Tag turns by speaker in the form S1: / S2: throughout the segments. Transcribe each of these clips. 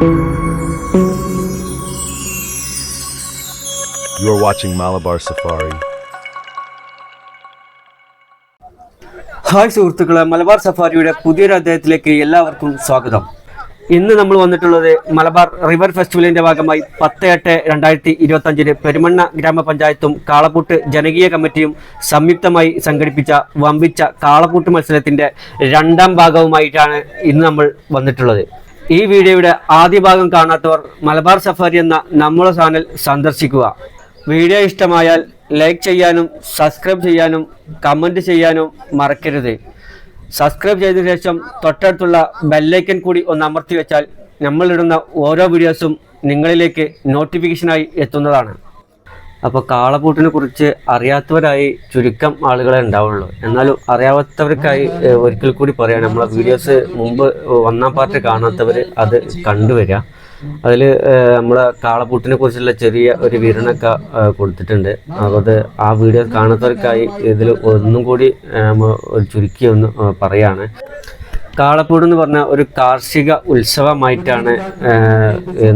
S1: You are watching Malabar Safari.
S2: Hi സുഹൃത്തുക്കളെ, മലബാർ സഫാരിയുടെ പുതിയൊരു അധ്യായത്തിലേക്ക് എല്ലാവർക്കും സ്വാഗതം. ഇന്ന് നമ്മൾ വന്നിട്ടുള്ളത് മലബാർ റിവർ ഫെസ്റ്റിവലിൻ്റെ ഭാഗമായി 10/8/2025 പെരുമണ്ണ ഗ്രാമപഞ്ചായത്തും കാളപൂട്ട് ജനകീയ കമ്മിറ്റിയും സംയുക്തമായി സംഘടിപ്പിച്ച വമ്പിച്ച കാളപൂട്ട് മത്സരത്തിൻ്റെ രണ്ടാം ഭാഗവുമായിട്ടാണ് ഇന്ന് നമ്മൾ വന്നിട്ടുള്ളത്. ഈ വീഡിയോയുടെ ആദ്യ ഭാഗം കാണാത്തവർ മലബാർ സഫാരി എന്ന നമ്മുടെ ചാനൽ സന്ദർശിക്കുക. വീഡിയോ ഇഷ്ടമായാൽ ലൈക്ക് ചെയ്യാനും സബ്സ്ക്രൈബ് ചെയ്യാനും കമൻറ്റ് ചെയ്യാനും മറക്കരുത്. സബ്സ്ക്രൈബ് ചെയ്ത ശേഷം തൊട്ടടുത്തുള്ള ബെല്ലൈക്കൻ കൂടി ഒന്ന് അമർത്തി വെച്ചാൽ നമ്മളിടുന്ന ഓരോ വീഡിയോസും നിങ്ങളിലേക്ക് നോട്ടിഫിക്കേഷനായി എത്തുന്നതാണ്. അപ്പോൾ കാളപൂട്ടിനെ കുറിച്ച് അറിയാത്തവരായി ചുരുക്കം ആളുകളെ ഉണ്ടാവുള്ളൂ. എന്നാലും അറിയാത്തവർക്കായി ഒരിക്കൽ കൂടി പറയാം, നമ്മളെ വീഡിയോസ് മുമ്പ് ഒന്നാം പാർട്ട് കാണാത്തവർ അത് കണ്ടുവരിക. അതിൽ നമ്മളെ കാളപൂട്ടിനെ കുറിച്ചുള്ള ചെറിയ ഒരു വിവരണമൊക്കെ കൊടുത്തിട്ടുണ്ട്. അത് ആ വീഡിയോ കാണാത്തവർക്കായി ഇതിൽ ഒന്നും കൂടി ചുരുക്കി ഒന്ന് പറയാണ്. കാളപൂട്ട് എന്ന് പറഞ്ഞാൽ ഒരു കാർഷിക ഉത്സവമായിട്ടാണ്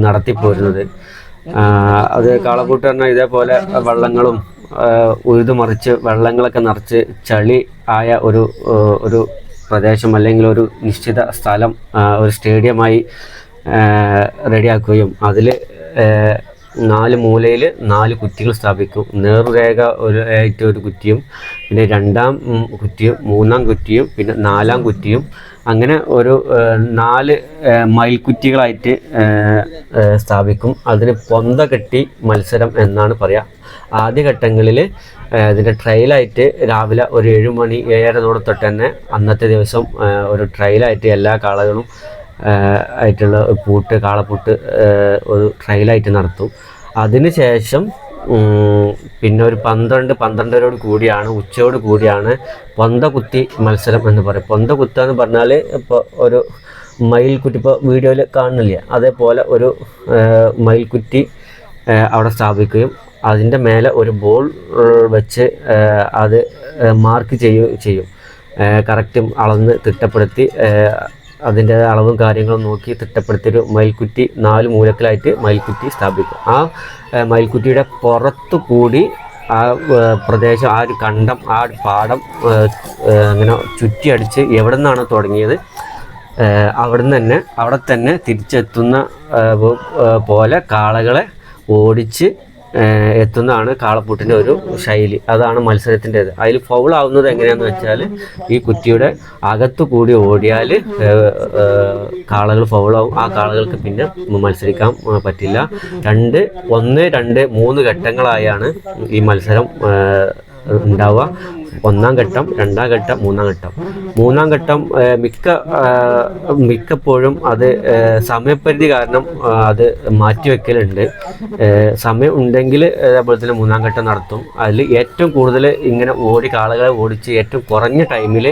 S2: നടത്തിപ്പോരുന്നത്. അത് കാളപൂട്ട് പറഞ്ഞാൽ ഇതേപോലെ വള്ളങ്ങളും ഉഴുതുമറിച്ച് വെള്ളങ്ങളൊക്കെ നിറച്ച് ചളി ആയ ഒരു പ്രദേശം അല്ലെങ്കിൽ ഒരു നിശ്ചിത സ്ഥലം ഒരു സ്റ്റേഡിയമായി റെഡിയാക്കുകയും അതിൽ 4 മൂലയിൽ 4 കുറ്റികൾ സ്ഥാപിക്കും. നേർരേഖ ആയിട്ട് ഒരു കുറ്റിയും, പിന്നെ 2ാം കുറ്റിയും, 3ാം കുറ്റിയും, പിന്നെ 4ാം കുറ്റിയും, അങ്ങനെ ഒരു 4 മയിൽക്കുറ്റികളായിട്ട് സ്ഥാപിക്കും. അതിന് പൊന്ത കെട്ടി മത്സരം എന്നാണ് പറയുക. ആദ്യഘട്ടങ്ങളിൽ ഇതിൻ്റെ ട്രയലായിട്ട് രാവിലെ ഒരു 7 മണി 7:30 തൊട്ട് തന്നെ അന്നത്തെ ദിവസം ഒരു ട്രയലായിട്ട് എല്ലാ കാളകളും ആയിട്ടുള്ള കാളപൂട്ട് ഒരു ട്രയലായിട്ട് നടത്തും. അതിന് ശേഷം പിന്നെ ഒരു 12-12:30 കൂടിയാണ്, ഉച്ചയോട് കൂടിയാണ് പൊന്തകുത്തി മത്സരം എന്ന് പറയും. പൊന്തകുത്ത എന്ന് പറഞ്ഞാൽ ഇപ്പോൾ ഒരു മയിൽക്കുറ്റി, ഇപ്പോൾ വീഡിയോയിൽ കാണുന്നില്ല, അതേപോലെ ഒരു മയിൽക്കുറ്റി അവിടെ സ്ഥാപിക്കുകയും അതിൻ്റെ മേലെ ഒരു ബോൾ വെച്ച് അത് മാർക്ക് ചെയ്യും. കറക്റ്റും അളന്ന് തിട്ടപ്പെടുത്തി അതിൻ്റെ അളവും കാര്യങ്ങളും നോക്കി തിട്ടപ്പെടുത്തിയൊരു മയിൽക്കുറ്റി 4 മൂലക്കലായിട്ട് മയിൽക്കുറ്റി സ്ഥാപിക്കും. ആ മയിൽക്കുറ്റിയുടെ പുറത്തു കൂടി ആ പ്രദേശം, ആ ഒരു കണ്ടം, ആ ഒരു പാടം അങ്ങനെ ചുറ്റിയടിച്ച് എവിടെ നിന്നാണ് തുടങ്ങിയത് അവിടെ തന്നെ തിരിച്ചെത്തുന്ന പോലെ കാളകളെ ഓടിച്ച് എത്തുന്നതാണ് കാളപൂട്ടിൻ്റെ ഒരു ശൈലി. അതാണ് മത്സരത്തിൻ്റേത്. അതിൽ ഫൗൾ ആവുന്നത് എങ്ങനെയാണെന്ന് വെച്ചാൽ ഈ കുറ്റിയുടെ അകത്തു കൂടി ഓടിയാൽ കാളകൾ ഫൗളാവും. ആ കാളകൾക്ക് പിന്നെ മത്സരിക്കാൻ പറ്റില്ല. 1, 2, 3 ഘട്ടങ്ങളായാണ് ഈ മത്സരം ഉണ്ടാവുക. 1ാം ഘട്ടം, 2ാം ഘട്ടം, 3ാം ഘട്ടം. 3ാം ഘട്ടം മിക്കപ്പോഴും അത് സമയപരിധി കാരണം അത് മാറ്റിവെക്കലുണ്ട്. സമയം ഉണ്ടെങ്കിൽ അതേപോലെ തന്നെ 3ാം ഘട്ടം നടത്തും. അതിൽ ഏറ്റവും കൂടുതൽ ഇങ്ങനെ കാളകളെ ഓടിച്ച് ഏറ്റവും കുറഞ്ഞ ടൈമിൽ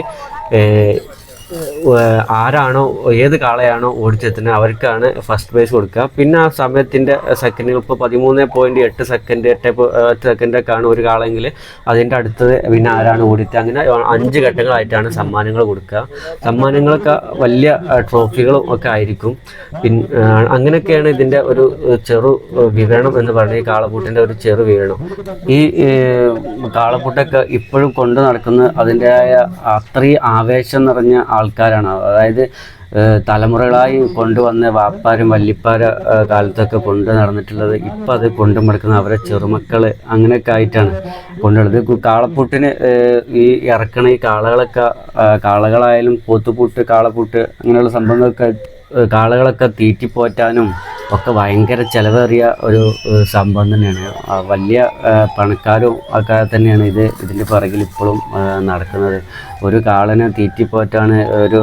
S2: ആരാണോ ഏത് കാളയാണോ ഓടിച്ചെത്തുന്നത് അവർക്കാണ് ഫസ്റ്റ് പ്രൈസ് കൊടുക്കുക. പിന്നെ ആ സമയത്തിൻ്റെ സെക്കൻഡുകൾ, ഇപ്പോൾ 13.8 സെക്കൻഡ് 8 സെക്കൻഡൊക്കെ ആണ് ഒരു കാളെങ്കിൽ അതിൻ്റെ അടുത്തത് പിന്നെ ആരാണ് ഓടിച്ചത്, അങ്ങനെ 5 ഘട്ടങ്ങളായിട്ടാണ് സമ്മാനങ്ങൾ കൊടുക്കുക. സമ്മാനങ്ങളൊക്കെ വലിയ ട്രോഫികളും ഒക്കെ ആയിരിക്കും. പിന്നെ അങ്ങനെയൊക്കെയാണ് ഇതിൻ്റെ ഒരു ചെറു വിവരണം എന്ന് പറഞ്ഞാൽ ഈ കാളപൂട്ടിൻ്റെ ഒരു ചെറു വിവരണം. ഈ കാളപൂട്ടൊക്കെ ഇപ്പോഴും കൊണ്ടു നടക്കുന്ന അതിൻ്റെതായ അത്രയും ആവേശം നിറഞ്ഞ ആൾക്കാരാണ്. അതായത് തലമുറകളായി കൊണ്ടുവന്ന വാപ്പാരും വല്യപ്പാര കാലത്തൊക്കെ കൊണ്ടു നടന്നിട്ടുള്ളത് ഇപ്പം അത് കൊണ്ടുനടക്കുന്ന അവരെ ചെറുമക്കൾ അങ്ങനെയൊക്കെ ആയിട്ടാണ് കൊണ്ടുവരുന്നത്. കാളപ്പൂട്ടിന് ഈ ഇറക്കണ ഈ കാളകളായാലും പോത്തുപൂട്ട്, കാളപ്പൂട്ട് അങ്ങനെയുള്ള സംഭവങ്ങളൊക്കെ കാളകളൊക്കെ തീറ്റിപ്പോറ്റാനും ഒക്കെ ഭയങ്കര ചിലവേറിയ ഒരു സംഭവം തന്നെയാണ്. വലിയ പണക്കാരും ഒക്കെ തന്നെയാണ് ഇതിൻ്റെ പിറകിൽ ഇപ്പോഴും നടക്കുന്നത്. ഒരു കാളനെ തീറ്റിപ്പോറ്റാണ് ഒരു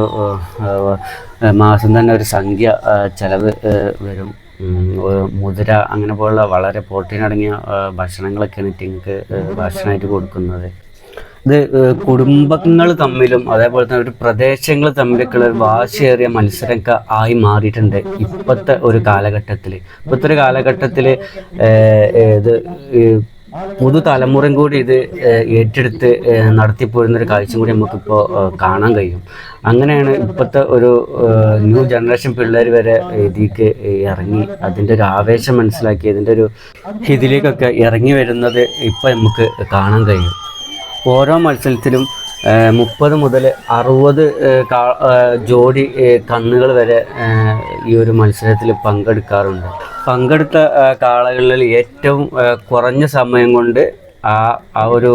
S2: മാസം തന്നെ ഒരു സംഖ്യ ചിലവ് വരും. മുതിര അങ്ങനെ പോലുള്ള വളരെ പ്രോട്ടീൻ അടങ്ങിയ ഭക്ഷണങ്ങളൊക്കെയാണ് ഇറ്റിങ്ങൾക്ക് ഭക്ഷണമായിട്ട് കൊടുക്കുന്നത്. ഇത് കുടുംബങ്ങൾ തമ്മിലും അതേപോലെ തന്നെ ഒരു പ്രദേശങ്ങൾ തമ്മിലൊക്കെയുള്ള ഒരു വാശിയേറിയ മത്സരമൊക്കെ ആയി മാറിയിട്ടുണ്ട് ഇപ്പോഴത്തെ ഒരു കാലഘട്ടത്തിൽ. ഇത് പുതുതലമുറയും കൂടി ഇത് ഏറ്റെടുത്ത് നടത്തിപ്പോരുന്നൊരു കാഴ്ച കൂടി നമുക്കിപ്പോൾ കാണാൻ കഴിയും. അങ്ങനെയാണ് ഇപ്പോഴത്തെ ഒരു ന്യൂ ജനറേഷൻ പിള്ളേർ വരെ ഇതിലേക്ക് ഇറങ്ങി അതിൻ്റെ ഒരു ആവേശം മനസ്സിലാക്കി അതിൻ്റെ ഒരു ഇതിലേക്കൊക്കെ ഇറങ്ങി വരുന്നത് ഇപ്പം നമുക്ക് കാണാൻ കഴിയും. ഓരോ മത്സരത്തിലും 30 മുതൽ 60 ജോഡി കന്നുകൾ വരെ ഈ ഒരു മത്സരത്തിൽ പങ്കെടുക്കാറുണ്ട്. പങ്കെടുത്ത കാളകളിൽ ഏറ്റവും കുറഞ്ഞ സമയം കൊണ്ട് ആ ഒരു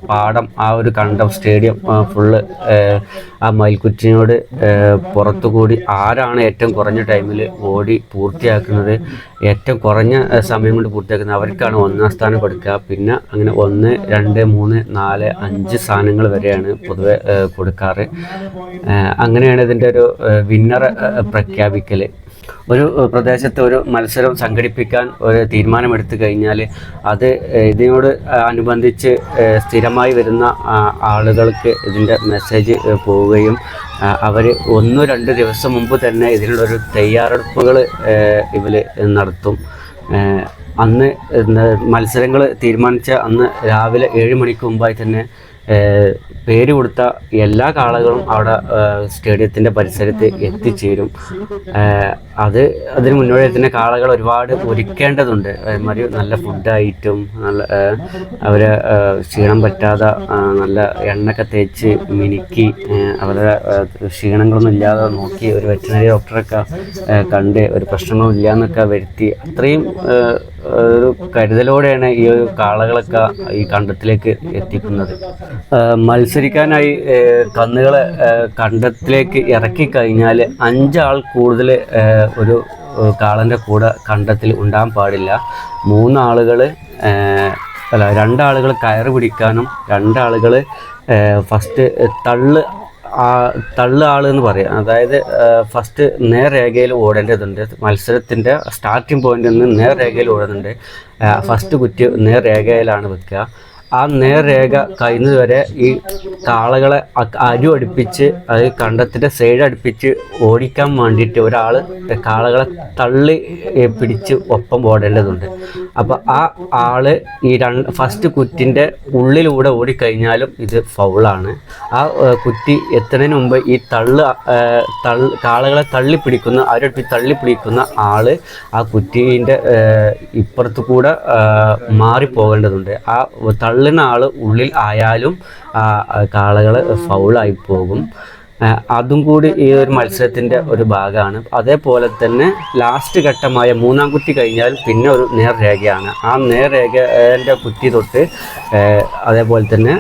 S2: പാടം, ആ ഒരു കണ്ടം, സ്റ്റേഡിയം ഫുള്ള് ആ മയിൽക്കുറ്റിനോട് പുറത്തു കൂടി ആരാണ് ഏറ്റവും കുറഞ്ഞ ടൈമിൽ ഓടി പൂർത്തിയാക്കുന്നത്, ഏറ്റവും കുറഞ്ഞ സമയം കൊണ്ട് പൂർത്തിയാക്കുന്നത് അവർക്കാണ് 1-ാം സ്ഥാനം കൊടുക്കുക. പിന്നെ അങ്ങനെ 1, 2, 3, 4, 5 സ്ഥാനങ്ങൾ വരെയാണ് പൊതുവെ കൊടുക്കാറ്. അങ്ങനെയാണ് ഇതിൻ്റെ ഒരു വിന്നർ പ്രഖ്യാപിക്കൽ. ഒരു പ്രദേശത്ത് ഒരു മത്സരം സംഘടിപ്പിക്കാൻ ഒരു തീരുമാനമെടുത്തു കഴിഞ്ഞാൽ അത് ഇതിനോട് അനുബന്ധിച്ച് സ്ഥിരമായി വരുന്ന ആളുകൾക്ക് ഇതിൻ്റെ മെസ്സേജ് പോവുകയും അവർ 1-2 ദിവസം മുമ്പ് തന്നെ ഇതിനുള്ളൊരു തയ്യാറെടുപ്പുകൾ ഇവർ നടത്തും. അന്ന് മത്സരങ്ങൾ തീരുമാനിച്ച അന്ന് രാവിലെ 7 മണിക്ക് മുമ്പായി തന്നെ പേര് കൊടുത്ത എല്ലാ കാളകളും അവിടെ സ്റ്റേഡിയത്തിൻ്റെ പരിസരത്ത് എത്തിച്ചേരും. അതിന് മുന്നോടി തന്നെ കാളകൾ ഒരുപാട് ഒരുക്കേണ്ടതുണ്ട്. മാതിരി നല്ല ഫുഡായിട്ടും നല്ല അവരെ ക്ഷീണം പറ്റാതെ നല്ല എണ്ണയൊക്കെ തേച്ച് മിനുക്കി അവരുടെ ക്ഷീണങ്ങളൊന്നും ഇല്ലാതെ നോക്കി ഒരു വെറ്റിനറി ഡോക്ടറൊക്കെ കണ്ട് ഒരു പ്രശ്നങ്ങളും ഇല്ലയെന്നൊക്കെ വരുത്തി അത്രയും ഒരു കരുതലോടെയാണ് ഈ ഒരു കാളകളൊക്കെ ഈ കണ്ടത്തിലേക്ക് എത്തിക്കുന്നത്. മത്സരിക്കാനായി കന്നുകളെ കണ്ടത്തിലേക്ക് ഇറക്കി കഴിഞ്ഞാൽ 5 ആൾ കൂടുതൽ ഒരു കാളൻ്റെ കൂടെ കണ്ടത്തിൽ ഉണ്ടാകാൻ പാടില്ല. 3 ആളുകൾ 2 ആളുകൾ കയറ് പിടിക്കാനും 2 ആളുകൾ ഫസ്റ്റ് തള്ളു ആൾ എന്ന് പറയാം. അതായത് ഫസ്റ്റ് നേർരേഖയിൽ ഓടേണ്ടതുണ്ട്. മത്സരത്തിൻ്റെ സ്റ്റാർട്ടിംഗ് പോയിന്റിൽ നിന്ന് നേർരേഖയിൽ ഓടുന്നുണ്ട്. ഫസ്റ്റ് കുറ്റി നേർരേഖയിലാണ് വെക്കുക. ആ നേർരേഖ കഴിയുന്നത് വരെ ഈ കാളകളെ അടുപ്പിച്ച് അത് കണ്ടത്തിൻ്റെ സൈഡ് അടുപ്പിച്ച് ഓടിക്കാൻ വേണ്ടിയിട്ട് ഒരാൾ കാളകളെ തള്ളി പിടിച്ച് ഒപ്പം ഓടേണ്ടതുണ്ട്. അപ്പോൾ ആ ആൾ ഈ ഫസ്റ്റ് കുറ്റിൻ്റെ ഉള്ളിലൂടെ ഓടിക്കഴിഞ്ഞാലും ഇത് ഫൗളാണ്. ആ കുറ്റി എത്തുന്നതിന് മുമ്പ് ഈ കാളകളെ തള്ളിപ്പിടിക്കുന്ന അവരടുപ്പിച്ച് തള്ളിപ്പിടിക്കുന്ന ആൾ ആ കുറ്റീൻ്റെ ഇപ്പുറത്ത് കൂടെ മാറിപ്പോകേണ്ടതുണ്ട്. ആ തള്ളുന്ന ആൾ ഉള്ളിൽ ആയാലും കാളകൾ ഫൗളായി പോകും. അതും കൂടി ഈ ഒരു മത്സരത്തിൻ്റെ ഒരു ഭാഗമാണ്. അതേപോലെ തന്നെ ലാസ്റ്റ് ഘട്ടമായ 3-ാം കുറ്റി കഴിഞ്ഞാൽ പിന്നെ ഒരു നേർരേഖയാണ്. ആ നേർരേഖേൻ്റെ കുറ്റി തൊട്ട് അതേപോലെ തന്നെ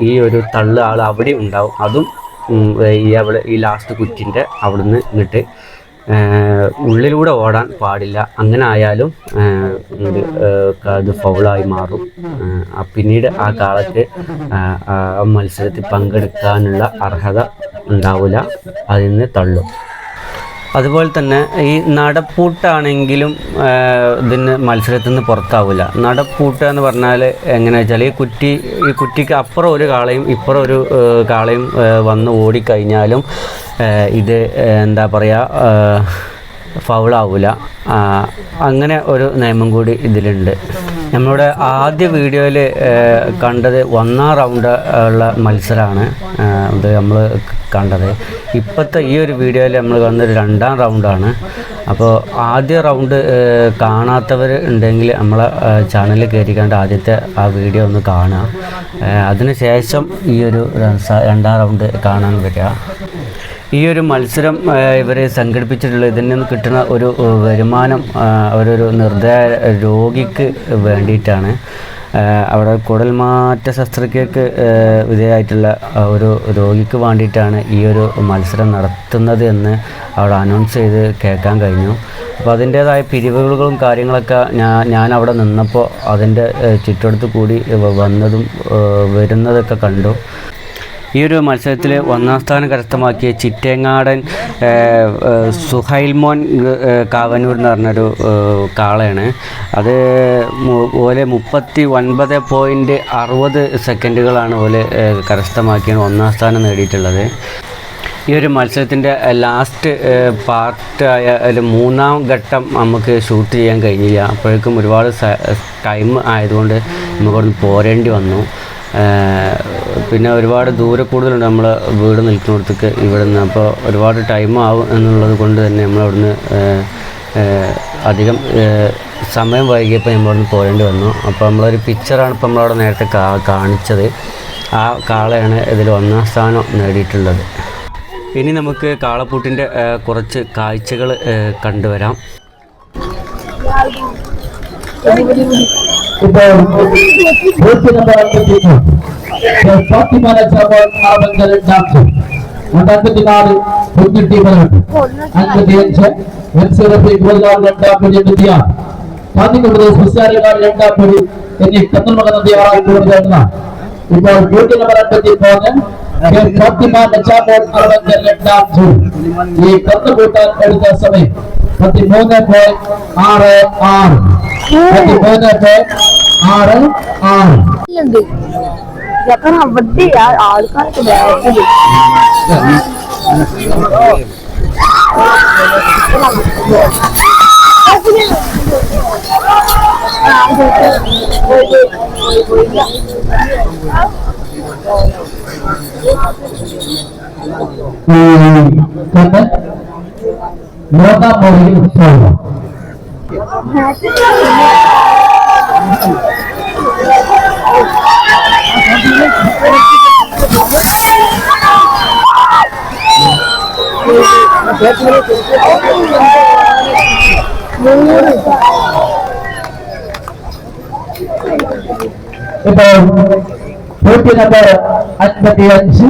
S2: ഈ ഒരു തള്ളു ആൾ അവിടെ ഉണ്ടാവും. അതും ഈ ലാസ്റ്റ് കുറ്റിൻ്റെ അവിടുന്ന് ഇങ്ങോട്ട് ഉള്ളിലൂടെ ഓടാൻ പാടില്ല. അങ്ങനെ ആയാലും അത് ഫൗളായി മാറും. പിന്നീട് ആ കാളയ്ക്ക് മത്സരത്തിൽ പങ്കെടുക്കാനുള്ള അർഹത ഉണ്ടാവില്ല, അതിൽ നിന്ന് തള്ളും. അതുപോലെ തന്നെ ഈ നടപ്പൂട്ടാണെങ്കിലും ഇതിന് മത്സരത്തിൽ നിന്ന് പുറത്താവില്ല. നടപ്പൂട്ട എന്ന് പറഞ്ഞാൽ എങ്ങനെയാ വെച്ചാൽ ഈ കുറ്റിക്ക് അപ്പുറം ഒരു കാളയും ഇപ്പുറം ഒരു കാളയും വന്ന് ഓടിക്കഴിഞ്ഞാലും ഇത് എന്താ പറയുക ഫൗളാവില്ല. അങ്ങനെ ഒരു നിയമം കൂടി ഇതിലുണ്ട്. നമ്മളുടെ ആദ്യ വീഡിയോയിൽ കണ്ടത് 1-ാം റൗണ്ട് ഉള്ള മത്സരമാണ് ഇത് നമ്മൾ കണ്ടത്. ഇപ്പോഴത്തെ ഈ ഒരു വീഡിയോയിൽ നമ്മൾ കണ്ടത് 2-ാം റൗണ്ടാണ്. അപ്പോൾ ആദ്യ റൗണ്ട് കാണാത്തവർ ഉണ്ടെങ്കിൽ നമ്മളെ ചാനലിൽ കയറിക്കാണ്ട് ആദ്യത്തെ ആ വീഡിയോ ഒന്ന് കാണുക. അതിന് ശേഷം ഈ ഒരു 2-ാം റൗണ്ട് കാണാൻ വരിക. ഈ ഒരു മത്സരം ഇവർ സംഘടിപ്പിച്ചിട്ടുള്ള ഇതിൽ നിന്ന് കിട്ടുന്ന ഒരു വരുമാനം ഒരു നിർദ്ദയ രോഗിക്ക് വേണ്ടിയിട്ടാണ്. അവിടെ കുടൽമാറ്റ ശസ്ത്രക്രിയക്ക് വിധേയമായിട്ടുള്ള ഒരു രോഗിക്ക് വേണ്ടിയിട്ടാണ് ഈ ഒരു മത്സരം നടത്തുന്നത് എന്ന് അവിടെ അനൗൺസ് ചെയ്ത് കേൾക്കാൻ കഴിഞ്ഞു. അപ്പോൾ അതിൻ്റേതായ പിരിവുകളും കാര്യങ്ങളൊക്കെ ഞാൻ അവിടെ നിന്നപ്പോൾ അതിൻ്റെ ചുറ്റടുത്ത് കൂടി വന്നതും വരുന്നതൊക്കെ കണ്ടു. ഈ ഒരു മത്സരത്തിൽ 1-ാം സ്ഥാനം കരസ്ഥമാക്കിയ ചിറ്റേങ്ങാടൻ സുഹൈൽമോൻ കാവന്നൂർ എന്ന് പറഞ്ഞൊരു കാളയാണ്. അത് ഓലെ 39.60 സെക്കൻഡുകളാണ് ഓലെ കരസ്ഥമാക്കിയാണ് 1-ാം സ്ഥാനം നേടിയിട്ടുള്ളത്. ഈ ഒരു മത്സരത്തിൻ്റെ ലാസ്റ്റ് പാർട്ടായ 3-ാം ഘട്ടം നമുക്ക് ഷൂട്ട് ചെയ്യാൻ കഴിഞ്ഞില്ല. അപ്പോഴേക്കും ഒരുപാട് ടൈം ആയതുകൊണ്ട് നമുക്കവിടുന്ന് പോരേണ്ടി വന്നു. പിന്നെ ഒരുപാട് ദൂരെ കൂടുതലുണ്ട് നമ്മൾ വീട് നിൽക്കുന്നിടത്തേക്ക് ഇവിടെ നിന്ന്. അപ്പോൾ ഒരുപാട് ടൈം ആവും എന്നുള്ളത് കൊണ്ട് തന്നെ നമ്മളവിടുന്ന് അധികം സമയം വൈകിയപ്പോൾ നമ്മളവിടുന്ന് പോകേണ്ടി വന്നു. അപ്പോൾ നമ്മളൊരു പിക്ചറാണ് ഇപ്പോൾ നമ്മളവിടെ നേരത്തെ കാണിച്ചത്. ആ കാളയാണ് ഇതിൽ 1ാം സ്ഥാനം നേടിയിട്ടുള്ളത്. ഇനി നമുക്ക് കാളപ്പൂട്ടിൻ്റെ കുറച്ച് കാഴ്ചകൾ കണ്ടുവരാം.
S3: ഇപ്പോൾ ഡ്യൂട്ടി നമ്പർ 53 ഫാത്തിമ നജാമോൾ 62 ഈ കന്നുകൂട്ടാൻ എടുത്ത സമയം 13.66
S4: അവിടെ ആൾക്കാർക്ക് ബാക്കിൽ
S3: മൂന്നാം മുറിയിൽ ഉത്സവം ഇപ്പോൾ ഡ്യൂട്ടി നമ്പർ 55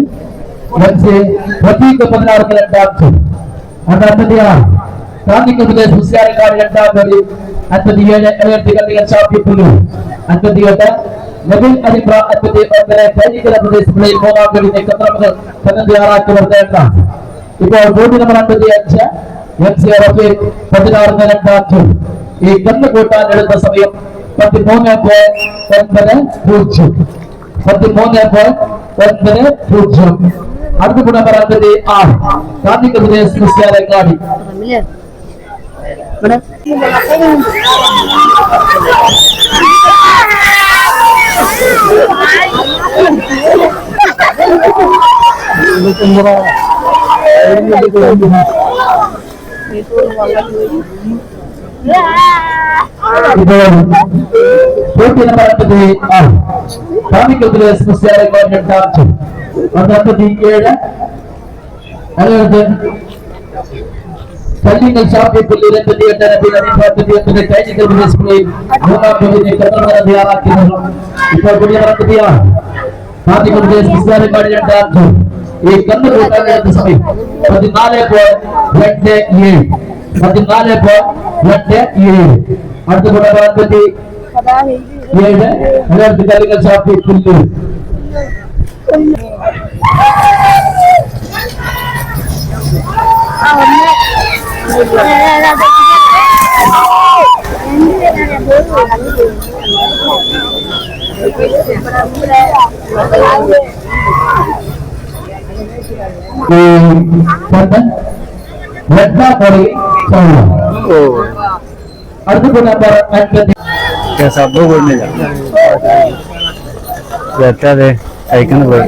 S3: പ്രതീക് 16 56 ഗാന്ധിക്ക് പ്രദേശ് മുസ്ലിംകാർ 2 57 ഷാഫി പുല്ലു 58 നബിൽ അലിബ്ര 59 സൈനിക പ്രദേശങ്ങളിൽ 3 കത്രമുകൾ 16 ഇപ്പോൾ ഡ്യൂട്ടി നമ്പർ 55 റഫീഖ് 16 ഈ കന്നുകൂട്ടാൻ എടുത്ത സമയം 13.90 അടുത്ത കൂടെ പറയുന്നത് 6 ഗാന്ധിക്ക് പ്രദേശ് മുസ്ലിംകാരി കല്ലിങ്ങൽ ഷാഫി പുല്ലി 28 സൈനിക ഡിസ്പ്ലേയിൽ 3 തയ്യാറാക്കിയത്. ഇപ്പോൾ പുതിയ നടത്തിയാണ് ഈ കന്നുകൂട്ടാൻ എടുത്ത സമയം 14.27 അടുത്ത കൂടെ 47 കല്ലിങ്ങൽ ഷാഫി പുല്ലി അടുത്ത നമ്പർ 50
S5: സബ് കൊണ്ടില്ല എത്താതെ അയക്കുന്നു പോയി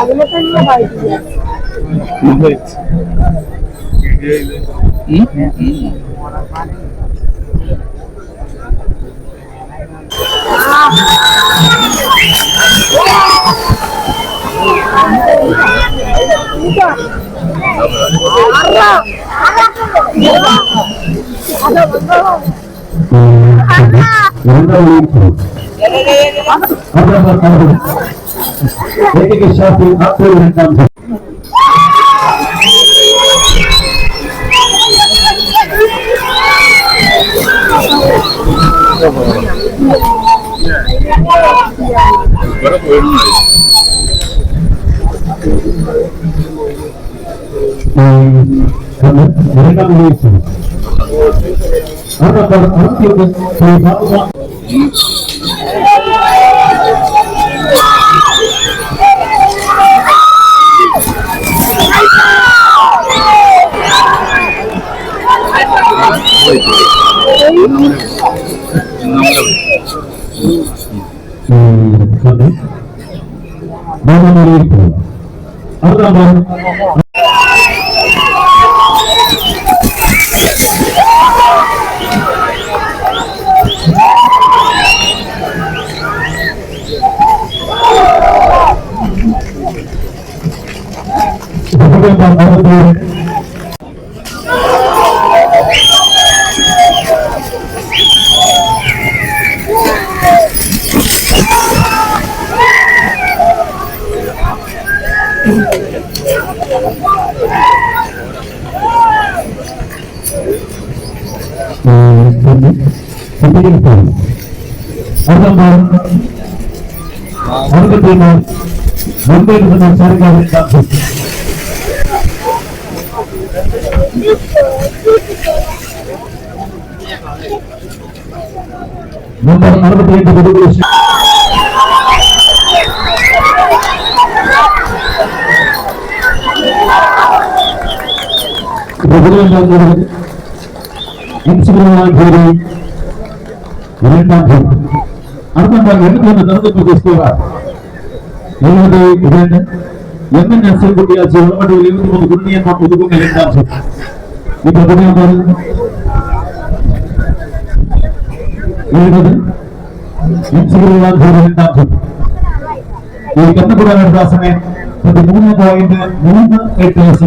S4: അതിനെ തന്നെ വായിക്കില്ല.
S3: ഷാഫി Nomor 68 മത്സരത്തിന്റെ ഒന്നാം റൗണ്ട് അവസാനിക്കും. നമ്പർ 3 തയ്യാറാക്കുന്നത് ഇപ്പോൾ 23 ഈ കന്നുകൂടാനുള്ള സമയം 3.36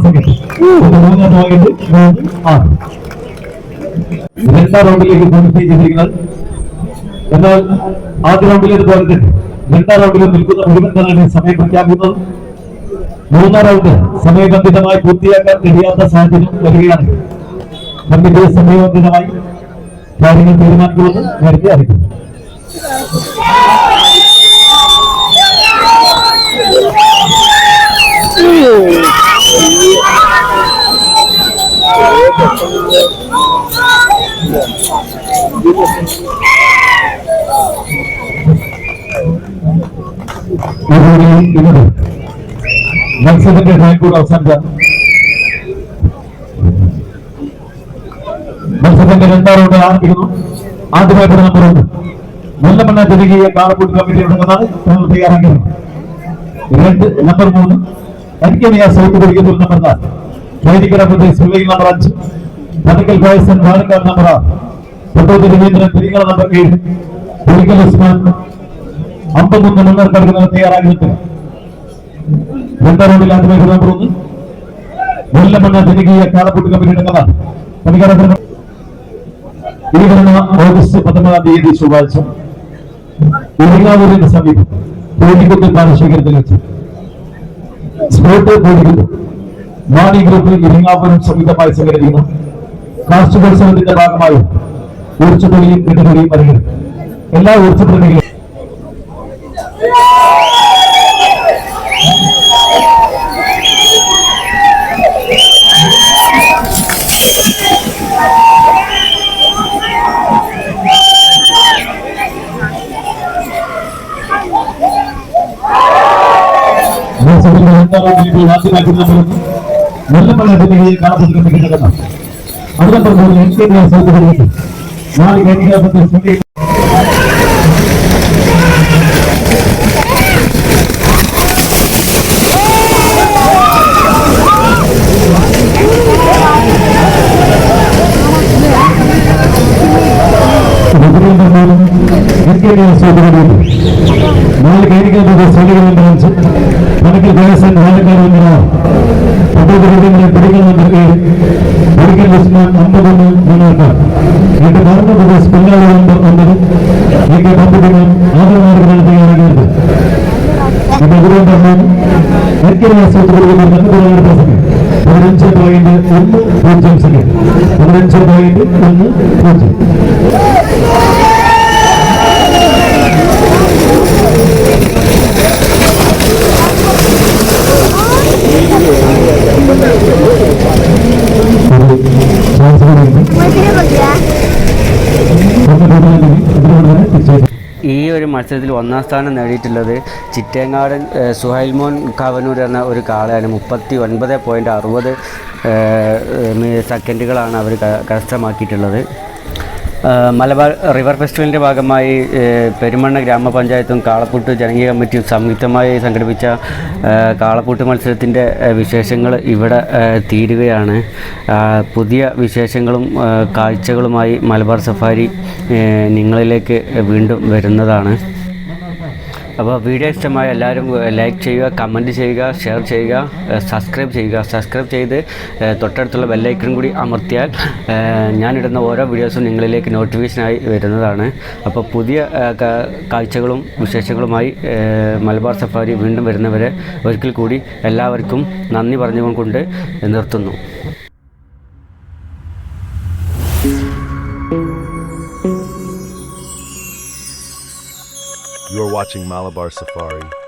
S3: സെക്കൻഡ്. 3.36 രണ്ടാം റൗണ്ടിലേക്ക് ക്വാളിഫൈ ചെയ്തിരിക്കുന്നത്. എന്നാൽ ആദ്യ റൗണ്ടിലേതുപോലെ തന്നെ രണ്ടാം റൗണ്ടിൽ നിൽക്കുന്ന മുഴുവൻ സമയം പ്രഖ്യാപിക്കുന്നത്. മൂന്നാം റൗണ്ട് സമയബന്ധിതമായി പൂർത്തിയാക്കാൻ കഴിയാത്ത സാഹചര്യം വരികയാണ്. കമ്മിറ്റി സമയബന്ധിതമായി കാര്യങ്ങൾ തീരുമാനിക്കുമെന്ന് നേരത്തെ അറിയിക്കുന്നു. മത്സരത്തിന്റെ ടൈം കൂടെ അവസാനിക്കാം. മത്സരത്തിന്റെ രണ്ടാം റൗണ്ട് ആരംഭിക്കുന്നു. ആദ്യമായിട്ട് നമ്പർ 1 മുല്ലമണ്ണ ജനകീയ കാളപ്പൂട്ട് കമ്മിറ്റി തുടങ്ങുന്നതാണ് തയ്യാറാക്കുന്നത്. നമ്പർ 3 അരിക്കനിയ സൗത്ത് കുടിക്കത്തൂർ നമ്പർ 4 വൈദികര പ്രദേശ് നമ്പർ 5 പനക്കൽ പായസൻ പാലക്കാട് നമ്പർ 6 പട്ടോത്ത് രവീന്ദ്രൻ തിരികള നമ്പർ 7 പുലിക്കൽ ഉസ്മാൻ 51 മുന്നേറുന്ന തയ്യാറാക്കിയിട്ട് രണ്ടാം റൗണ്ടിൽ ആദ്യമായി നമ്പർ 1 മുല്ലമണ്ണ ജനകീയ കാളപ്പൂട്ട് കമ്മിറ്റി തുടങ്ങുന്നതാണ്. ഈ വരുന്ന ഓഗസ്റ്റ് 19 തീയതി ചൊവ്വാഴ്ച ഇരിങ്ങാവൂരിന് സമീപം കോഴിക്കുത്ത് പാടശേഖരത്തിൽ വെച്ച് സ്പോട്ട് കോഴിക്കുത്ത് മാണി ഗ്രൂപ്പ് ഇരിങ്ങാവൂരും സംയുക്തമായി സംഘടിപ്പിക്കുന്ന കാർഷികോത്സവത്തിന്റെ ഭാഗമായി ഊർച്ചത്തൊഴിയും കെട്ടുതൊഴിയും വരുന്നത് എല്ലാ ഊർജ്ജപ്രതികളും മുല്ലപ്പള്ളി ജനകീയ കാളപൂട്ട് കമ്മിറ്റി നടന്ന അത് നമ്പർ 3 NKDR സൗകര്യത്തിലേക്ക് 4 കേന്ദ്രീയ നാല് കൈനികളുടെ സൈനികരുടെ ബ്രാഞ്ച് കണക്കിൽ ദേശം പാലക്കാട് നമ്പർ പിടിക്കൽ നമ്പർ 7 പിടിക്കൽ ഉസ്മാൻ 51 മൂന്നാർക്കാർ എന്റെ ഭരണ പ്രദേശ് പിന്നാളി നമ്പർ 9 എന്റെ പമ്പുദിനം ആദരനാടുകളാണ് തയ്യാറാക്കിയത് എന്റെ ഗുരുവൻ ആശുപത്രികളിൽ 15.1 സെക്കൻഡ് 15.1
S2: ഈ ഒരു മത്സരത്തിൽ ഒന്നാം സ്ഥാനം നേടിയിട്ടുള്ളത് ചിറ്റേങ്ങാടൻ സുഹൈൽമോൻ കാവനൂർ എന്ന ഒരു കാളയാണ്. 39.60 സെക്കൻഡുകളാണ് അവർ കരസ്ഥമാക്കിയിട്ടുള്ളത്. മലബാർ റിവർ ഫെസ്റ്റിവലിൻ്റെ ഭാഗമായി പെരുമണ്ണ ഗ്രാമപഞ്ചായത്തും കാളപ്പൂട്ട് ജനകീയ കമ്മിറ്റിയും സംയുക്തമായി സംഘടിപ്പിച്ച കാളപ്പൂട്ട് മത്സരത്തിൻ്റെ വിശേഷങ്ങൾ ഇവിടെ തീരുകയാണ്. പുതിയ വിശേഷങ്ങളും കാഴ്ചകളുമായി മലബാർ സഫാരി നിങ്ങളിലേക്ക് വീണ്ടും വരുന്നതാണ്. അപ്പോൾ വീഡിയോ ഇഷ്ടമായ എല്ലാവരും ലൈക്ക് ചെയ്യുക, കമൻറ്റ് ചെയ്യുക, ഷെയർ ചെയ്യുക, സബ്സ്ക്രൈബ് ചെയ്യുക. സബ്സ്ക്രൈബ് ചെയ്ത് തൊട്ടടുത്തുള്ള ബെല്ലൈക്കൺ കൂടി അമർത്തിയാൽ ഞാനിടുന്ന ഓരോ വീഡിയോസും നിങ്ങളിലേക്ക് നോട്ടിഫിക്കേഷനായി വരുന്നതാണ്. അപ്പോൾ പുതിയ കാഴ്ചകളും വിശേഷങ്ങളുമായി മലബാർ സഫാരി വീണ്ടും വരുന്നവരെ ഒരിക്കൽ കൂടി എല്ലാവർക്കും നന്ദി പറഞ്ഞുകൊണ്ട് നിർത്തുന്നു.
S1: You are watching Malabar Safari.